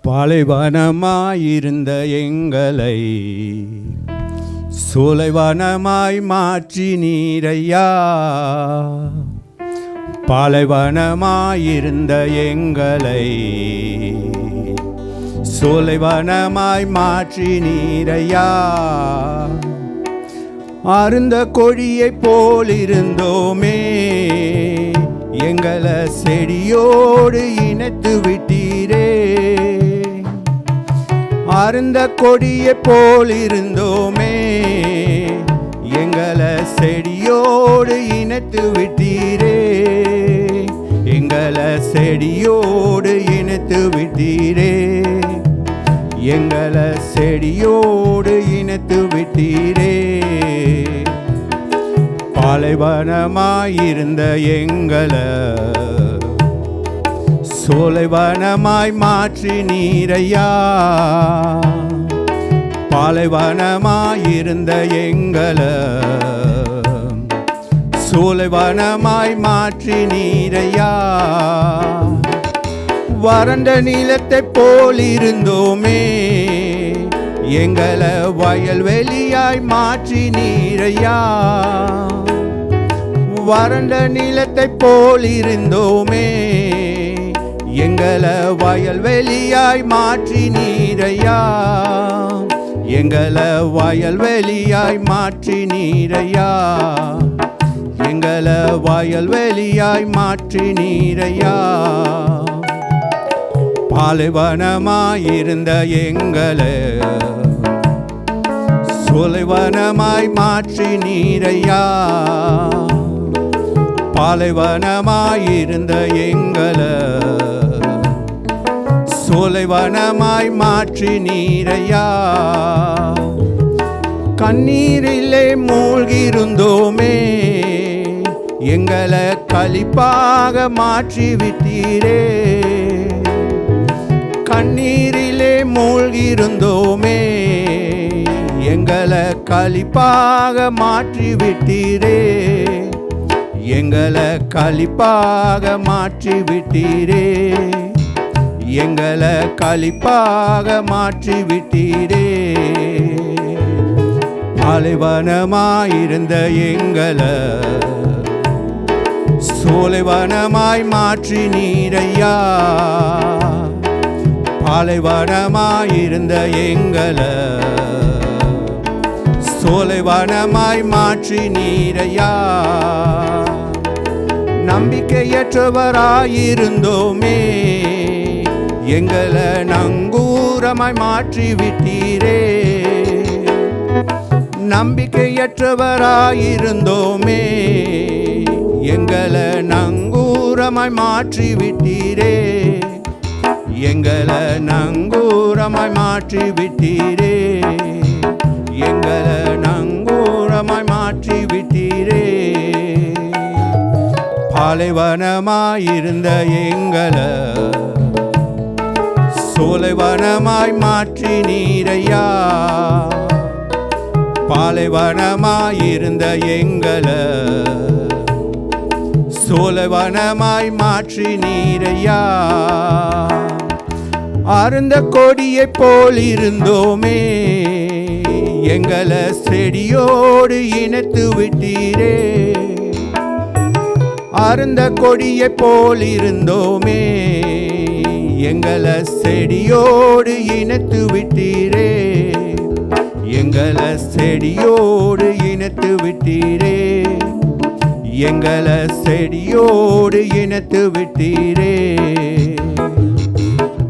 பாலைவனமாயிருந்த எங்களை சோலைவனமாய் மாற்றி நீரையா. பாலைவனமாயிருந்த எங்களை சோலைவனமாய் மாற்றி நீரையா. அருந்த கொடியைப் போலிருந்தோமே, எங்களை செடியோடு இணைத்து விட்டீரே. அருந்த கொடியைப் போலிருந்தோமே, எங்களை செடியோடு இணைத்து விட்டீரே. எங்களை செடியோடு இணைத்து விட்டீரே. எங்களை செடியோடு இணைத்து விட்டீரே. பாலைவனமாயிருந்த எங்களை சோலைவனமாய் மாற்றி நீரையா. பாலைவனமாயிருந்த எங்களை சோலைவனமாய் மாற்றி நீரையா. வறண்ட நிலத்தைப் போலிருந்தோமே, எங்களை வயல்வெளியாய் மாற்றி நீரையா. வறண்ட நிலத்தைப் போலிருந்தோமே, எங்களை வயல்வெளியாய் மாற்றி நீரையா. எங்களை வயல்வெளியாய் மாற்றி நீரையா. எங்களை வயல்வெளியாய் மாற்றி நீரையா. பாலைவனமாயிருந்த எங்களை சோலைவனமாய் மாற்றி நீரையா. பாலைவனமாயிருந்த எங்களை சோலைவனமாய் மாற்றி நீரையா. கண்ணீரிலே மூழ்கியிருந்தோமே, எங்களை களிப்பாக மாற்றி விட்டீரே. கண்ணீரிலே மூழ்கியிருந்தோமே, எங்களை களிப்பாக மாற்றி விட்டீரே. எங்களை களிப்பாக மாற்றி விட்டீரே. எங்களை களிப்பாக மாற்றி விட்டீரே. பாலைவனமாயிருந்த எங்களை சோலைவனமாய் மாற்றி நீரையா. பாலைவனமாயிருந்த எங்களை சோலைவனமாய் மாற்றி நீரையா. நம்பிக்கையற்றவராயிருந்தோமே, எங்களை நங்கூரமாய் மாற்றி விட்டீரே. நம்பிக்கையற்றவராயிருந்தோமே, எங்களை நங்கூரமாய் மாற்றி விட்டீரே. எங்களை நங்கூரமாய் மாற்றி விட்டீரே. எங்களை நங்கூரமாய் மாற்றி விட்டீரே. பாலைவனமாயிருந்த எங்களை சோலைவனமாய் மாற்றி நீரையா. பாலைவனமாயிருந்த எங்களை சோலைவனமாய் மாற்றி நீரையா. அருந்த கொடியைப் போலிருந்தோமே, எங்களை செடியோடு இணைத்து விட்டீரே. அருந்த கொடியைப் போலிருந்தோமே, எங்களை செடியோடு இணைத்து விட்டீரே. எங்களை செடியோடு இணைத்து விட்டீரே. எங்களை செடியோடு இணைத்து விட்டீரே.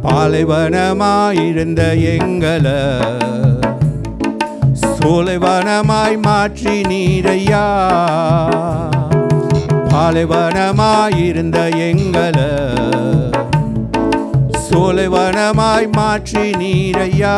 பாலைவனமாயிருந்த எங்களை சோலைவனமாய் மாற்றி நீரையா. பாலைவனமாயிருந்த எங்களை சோலைவனமாய் மாற்றி நீரையா.